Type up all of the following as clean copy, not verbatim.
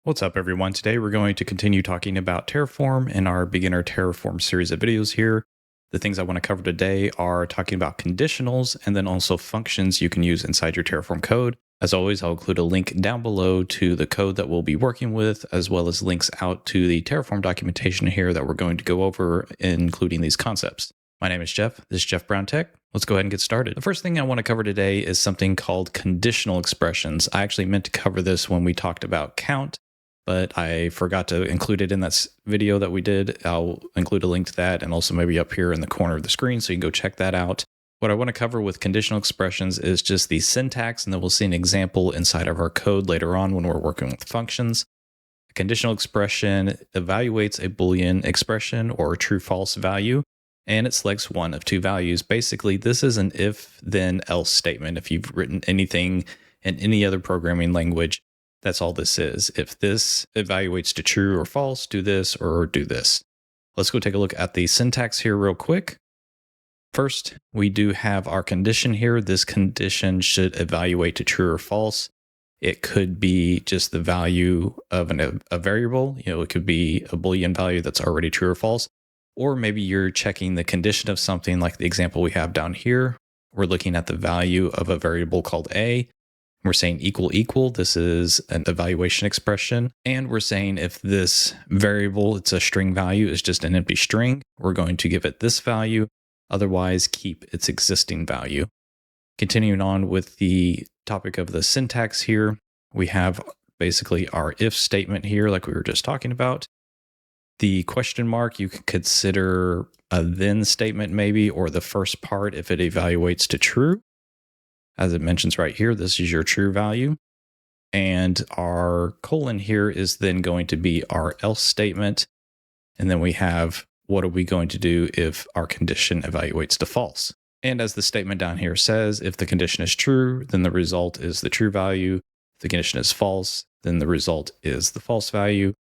What's up, everyone? Today we're going to continue talking about Terraform in our beginner Terraform series of videos here. The things I want to cover today are talking about conditionals and then also functions you can use inside your Terraform code. As always, I'll include a link down below to the code that we'll be working with, as well as links out to the Terraform documentation here that we're going to go over, including these concepts. My name is Jeff. This is Jeff Brown Tech. Let's go ahead and get started. The first thing I want to cover today is something called conditional expressions. I actually meant to cover this when we talked about count, but I forgot to include it in that video that we did. I'll include a link to that and also maybe up here in the corner of the screen so you can go check that out. What I want to cover with conditional expressions is just the syntax, and then we'll see an example inside of our code later on when we're working with functions. A conditional expression evaluates a Boolean expression or a true-false value, and it selects one of two values. Basically, this is an if-then-else statement. If you've written anything in any other programming language, that's all this is. If this evaluates to true or false, do this or do this. Let's go take a look at the syntax here real quick. First, we do have our condition here. This condition should evaluate to true or false. It could be just the value of a variable. It could be a Boolean value that's already true or false. Or maybe you're checking the condition of something like the example we have down here. We're looking at the value of a variable called a. We're saying equal. This is an evaluation expression. And we're saying if this variable, it's a string value, is just an empty string, we're going to give it this value. Otherwise, keep its existing value. Continuing on with the topic of the syntax here, we have basically our if statement here, like we were just talking about. The question mark, you can consider a then statement maybe, or the first part if it evaluates to true. As it mentions right here, this is your true value. And our colon here is then going to be our else statement. And then we have, what are we going to do if our condition evaluates to false? And as the statement down here says, if the condition is true, then the result is the true value. If the condition is false, then the result is the false value.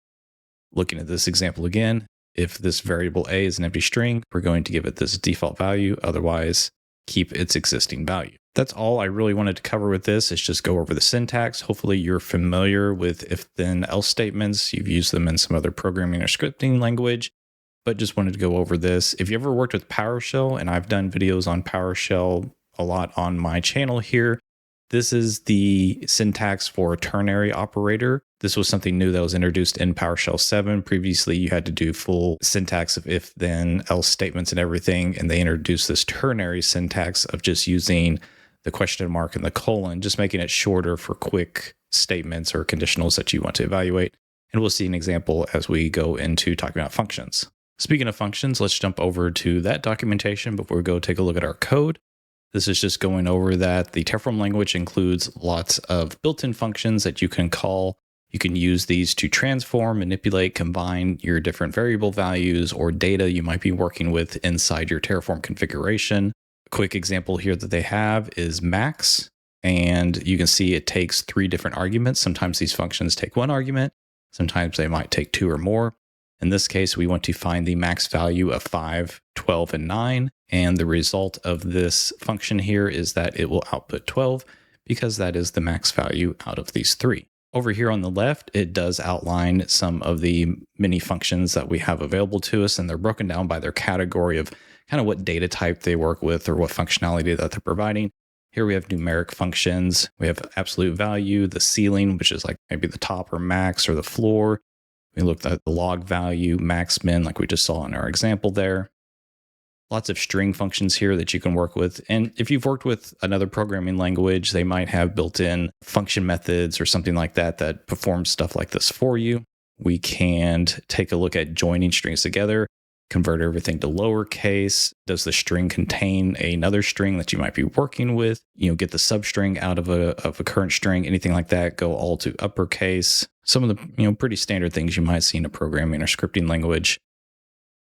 Looking at this example again, if this variable a is an empty string, we're going to give it this default value. Otherwise, keep its existing value. That's all I really wanted to cover with this, is just go over the syntax. Hopefully you're familiar with if-then-else statements. You've used them in some other programming or scripting language, but just wanted to go over this. If you ever worked with PowerShell, and I've done videos on PowerShell a lot on my channel here, this is the syntax for a ternary operator. This was something new that was introduced in PowerShell 7. Previously, you had to do full syntax of if, then, else statements and everything, and they introduced this ternary syntax of just using the question mark and the colon, just making it shorter for quick statements or conditionals that you want to evaluate. And we'll see an example as we go into talking about functions. Speaking of functions, let's jump over to that documentation before we go take a look at our code. This is just going over that the Terraform language includes lots of built-in functions that you can call. You can use these to transform, manipulate, combine your different variable values or data you might be working with inside your Terraform configuration. A quick example here that they have is max, and you can see it takes 3 different arguments. Sometimes these functions take 1 argument. Sometimes they might take 2 or more. In this case, we want to find the max value of 5, 12, and 9. And the result of this function here is that it will output 12 because that is the max value out of these 3. Over here on the left, it does outline some of the many functions that we have available to us, and they're broken down by their category of kind of what data type they work with or what functionality that they're providing. Here we have numeric functions. We have absolute value, the ceiling, which is like maybe the top or max or the floor. We looked at the log value, max, min, like we just saw in our example there. Lots of string functions here that you can work with. And if you've worked with another programming language, they might have built-in function methods or something like that that perform stuff like this for you. We can take a look at joining strings together, convert everything to lowercase. Does the string contain another string that you might be working with? Get the substring out of a current string, anything like that, go all to uppercase. Some of the pretty standard things you might see in a programming or scripting language.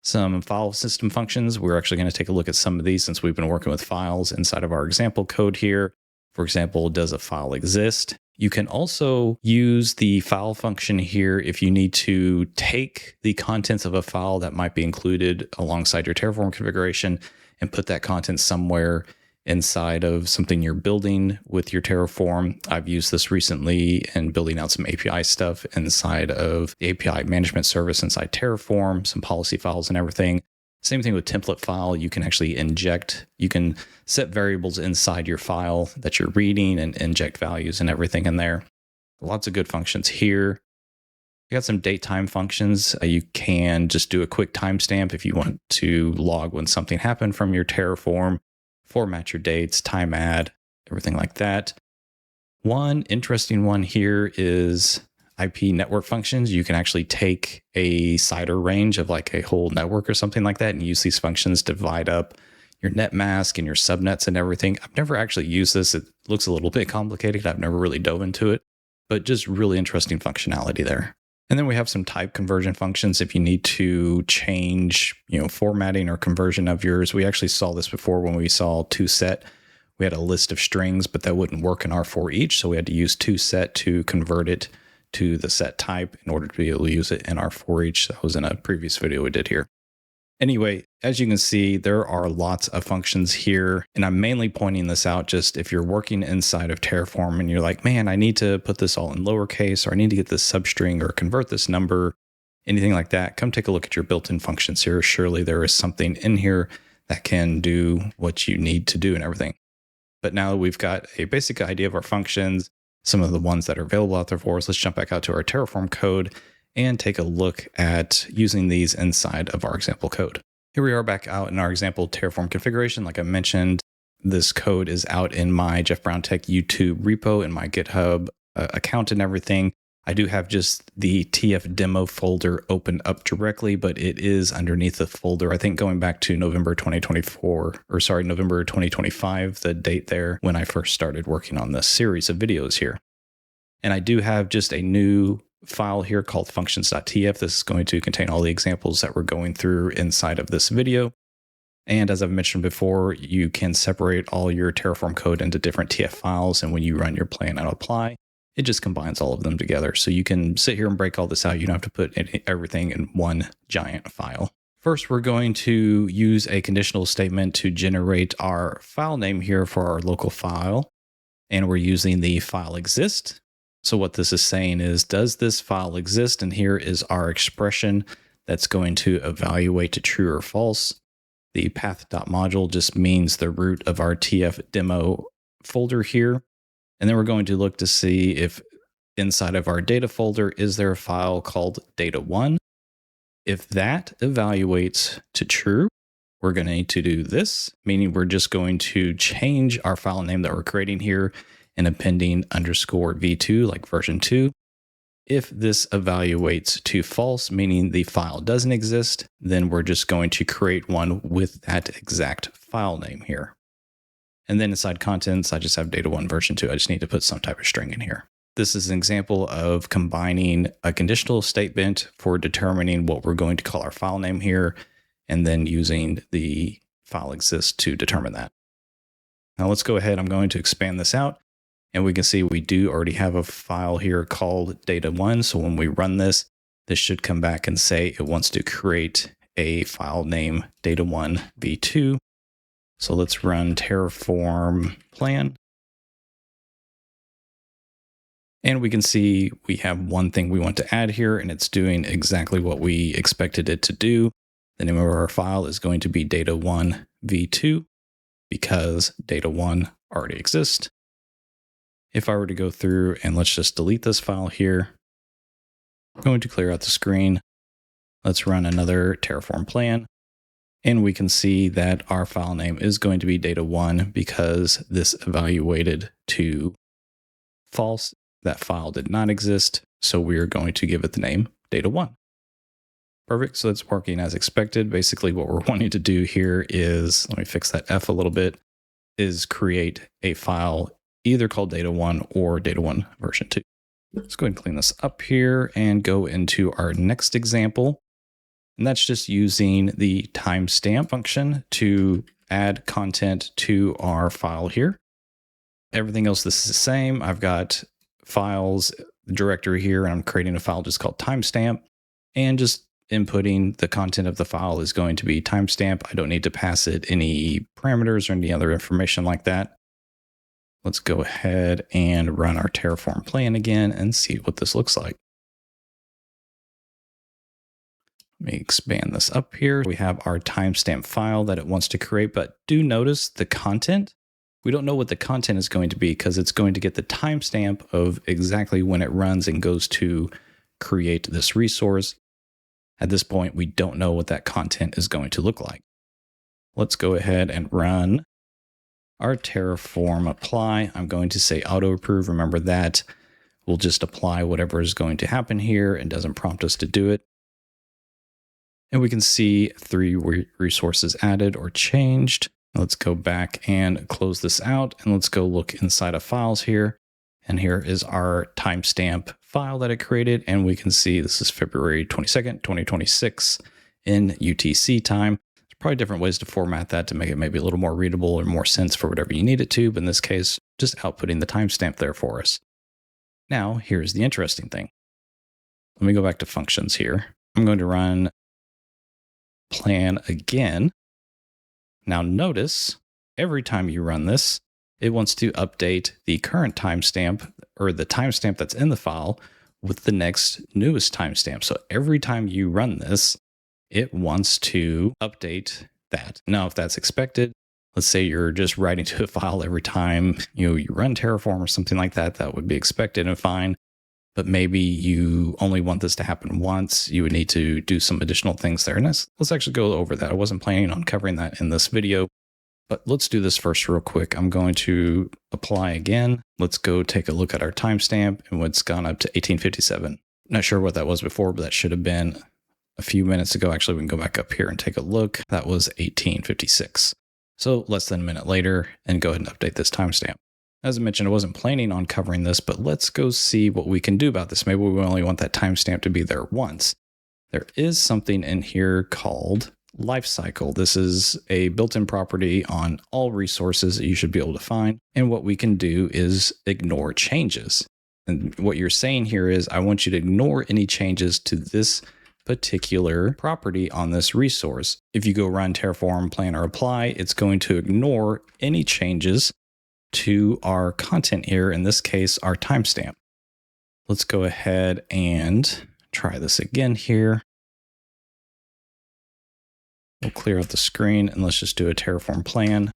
Some file system functions. We're actually going to take a look at some of these since we've been working with files inside of our example code here. For example, does a file exist? You can also use the file function here if you need to take the contents of a file that might be included alongside your Terraform configuration and put that content somewhere inside of something you're building with your Terraform. I've used this recently in building out some API stuff inside of the API management service inside Terraform, some policy files and everything. Same thing with template file. You can actually inject, you can set variables inside your file that you're reading and inject values and everything in there. Lots of good functions here. We got some date time functions. You can just do a quick timestamp if you want to log when something happened from your Terraform, format your dates, time add, everything like that. One interesting one here is IP network functions. You can actually take a CIDR range of like a whole network or something like that and use these functions to divide up your net mask and your subnets and everything. I've never actually used this. It looks a little bit complicated. I've never really dove into it, but just really interesting functionality there. And then we have some type conversion functions if you need to change, formatting or conversion of yours. We actually saw this before when we saw toSet. We had a list of strings, but that wouldn't work in our for each. So we had to use toSet to convert it to the set type in order to be able to use it in our for each. That was in a previous video we did here. Anyway, as you can see, there are lots of functions here, and I'm mainly pointing this out just if you're working inside of Terraform and you're like, man, I need to put this all in lowercase, or I need to get this substring or convert this number, anything like that, come take a look at your built-in functions here. Surely there is something in here that can do what you need to do and everything. But now that we've got a basic idea of our functions, some of the ones that are available out there for us, let's jump back out to our Terraform code and take a look at using these inside of our example code. Here we are back out in our example Terraform configuration. Like I mentioned, this code is out in my Jeff Brown Tech YouTube repo in my GitHub account and everything. I do have just the TF demo folder open up directly, but it is underneath the folder, I think going back to November 2025, the date there when I first started working on this series of videos here. And I do have just a new file here called functions.tf. This is going to contain all the examples that we're going through inside of this video. And as I've mentioned before, you can separate all your Terraform code into different TF files. And when you run your plan and apply, it just combines all of them together. So you can sit here and break all this out. You don't have to put everything in one giant file. First, we're going to use a conditional statement to generate our file name here for our local file. And we're using the fileexist. So what this is saying is, does this file exist? And here is our expression that's going to evaluate to true or false. The path.module just means the root of our TF demo folder here. And then we're going to look to see if inside of our data folder, is there a file called data1? If that evaluates to true, we're going to need to do this, meaning we're just going to change our file name that we're creating here and appending _v2, like version 2. If this evaluates to false, meaning the file doesn't exist, then we're just going to create one with that exact file name here. And then inside contents, I just have data1 version 2. I just need to put some type of string in here. This is an example of combining a conditional statement for determining what we're going to call our file name here, and then using the fileexist to determine that. Now let's go ahead. I'm going to expand this out. And we can see we do already have a file here called data1. So when we run this, this should come back and say it wants to create a file name data1 v2. So let's run Terraform plan. And we can see we have one thing we want to add here, and it's doing exactly what we expected it to do. The name of our file is going to be data1 v2 because data1 already exists. If I were to go through and let's just delete this file here, I'm going to clear out the screen. Let's run another Terraform plan. And we can see that our file name is going to be data1 because this evaluated to false. That file did not exist. So we are going to give it the name data1. Perfect. So it's working as expected. Basically, what we're wanting to do here is, let me fix that F a little bit, is create a file either called data1 or data1 version 2. Let's go ahead and clean this up here and go into our next example. And that's just using the timestamp function to add content to our file here. Everything else, this is the same. I've got files directory here, and I'm creating a file just called timestamp. And just inputting the content of the file is going to be timestamp. I don't need to pass it any parameters or any other information like that. Let's go ahead and run our Terraform plan again and see what this looks like. Let me expand this up here. We have our timestamp file that it wants to create, but do notice the content. We don't know what the content is going to be because it's going to get the timestamp of exactly when it runs and goes to create this resource. At this point, we don't know what that content is going to look like. Let's go ahead and run our Terraform apply. I'm going to say auto approve. Remember that we'll just apply whatever is going to happen here and doesn't prompt us to do it. And we can see 3 resources added or changed. Let's go back and close this out and let's go look inside of files here. And here is our timestamp file that it created. And we can see this is February 22nd, 2026 in UTC time. There's probably different ways to format that to make it maybe a little more readable or more sense for whatever you need it to. But in this case, just outputting the timestamp there for us. Now, here's the interesting thing. Let me go back to functions here. I'm going to run plan again. Now notice every time you run this, it wants to update the current timestamp or the timestamp that's in the file with the next newest timestamp. So every time you run this, it wants to update that. Now, if that's expected, let's say you're just writing to a file every time you run Terraform or something like that, that would be expected and fine. But maybe you only want this to happen once. You would need to do some additional things there. And let's actually go over that. I wasn't planning on covering that in this video, but let's do this first real quick. I'm going to apply again. Let's go take a look at our timestamp and it's gone up to 1857. Not sure what that was before, but that should have been a few minutes ago. Actually, we can go back up here and take a look. That was 1856. So less than a minute later, and go ahead and update this timestamp. As I mentioned, I wasn't planning on covering this, but let's go see what we can do about this. Maybe we only want that timestamp to be there once. There is something in here called Lifecycle. This is a built-in property on all resources that you should be able to find. And what we can do is ignore changes. And what you're saying here is, I want you to ignore any changes to this particular property on this resource. If you go run Terraform, plan, or apply, it's going to ignore any changes to our content here, in this case, our timestamp. Let's go ahead and try this again here. We'll clear out the screen and let's just do a Terraform plan.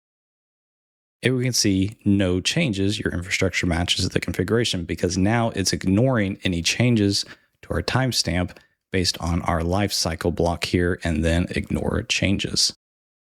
And we can see no changes. Your infrastructure matches the configuration because now it's ignoring any changes to our timestamp based on our lifecycle block here and then ignore changes.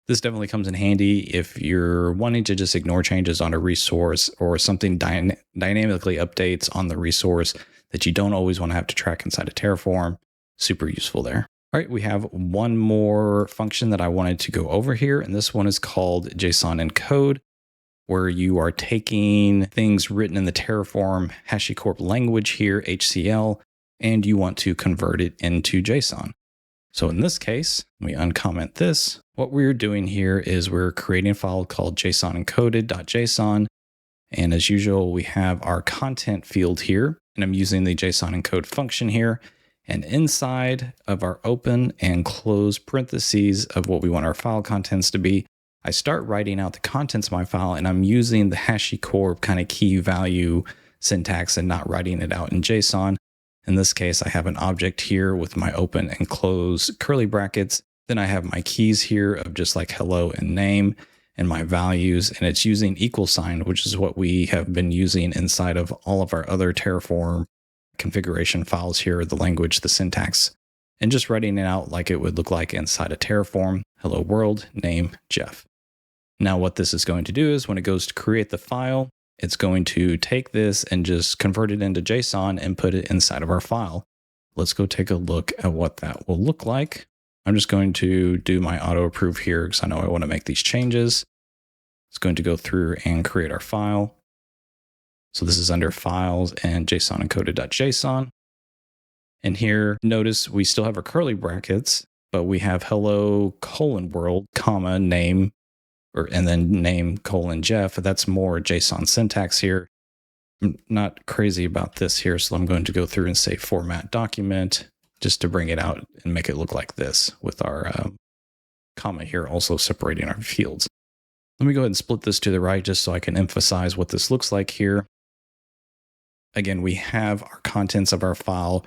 This definitely comes in handy if you're wanting to just ignore changes on a resource or something dynamically updates on the resource that you don't always want to have to track inside of Terraform. Super useful there. All right, we have one more function that I wanted to go over here, and this one is called jsonencode, where you are taking things written in the Terraform HashiCorp language here, HCL, and you want to convert it into JSON. So in this case, we uncomment this. What we're doing here is we're creating a file called jsonencoded.json. And as usual, we have our content field here, and I'm using the jsonencode function here. And inside of our open and close parentheses of what we want our file contents to be, I start writing out the contents of my file, and I'm using the HashiCorp kind of key value syntax and not writing it out in JSON. In this case, I have an object here with my open and close curly brackets. Then I have my keys here of just like hello and name and my values, and it's using equal sign, which is what we have been using inside of all of our other Terraform configuration files here, the language, the syntax, and just writing it out like it would look like inside of Terraform. Hello world, name Jeff. Now what this is going to do is when it goes to create the file, it's going to take this and just convert it into JSON and put it inside of our file. Let's go take a look at what that will look like. I'm just going to do my auto approve here because I know I want to make these changes. It's going to go through and create our file. So this is under files and jsonencoded.json. And here, notice we still have our curly brackets, but we have hello world, comma, name, and then name Jeff. That's more JSON syntax here. I'm not crazy about this here, so I'm going to go through and say format document, just to bring it out and make it look like this with our comma here also separating our fields. Let me go ahead and split this to the right just so I can emphasize what this looks like here. Again, we have our contents of our file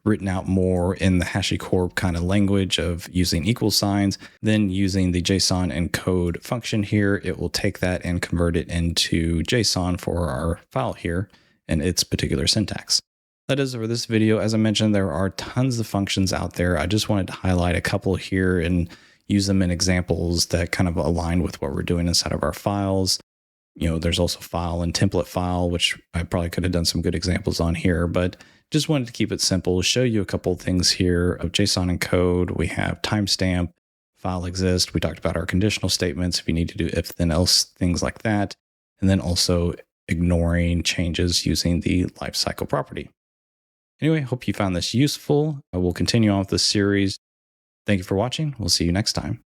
written out more in the HashiCorp kind of language of using equal signs. Then using the jsonencode function here, it will take that and convert it into JSON for our file here and its particular syntax. That is it for this video. As I mentioned, there are tons of functions out there. I just wanted to highlight a couple here and use them in examples that kind of align with what we're doing inside of our files. There's also file and template file, which I probably could have done some good examples on here, but just wanted to keep it simple, show you a couple of things here of JSON encode. We have timestamp, fileexist. We talked about our conditional statements if you need to do if then else, things like that. And then also ignoring changes using the lifecycle property. Anyway, hope you found this useful. I will continue on with this series. Thank you for watching. We'll see you next time.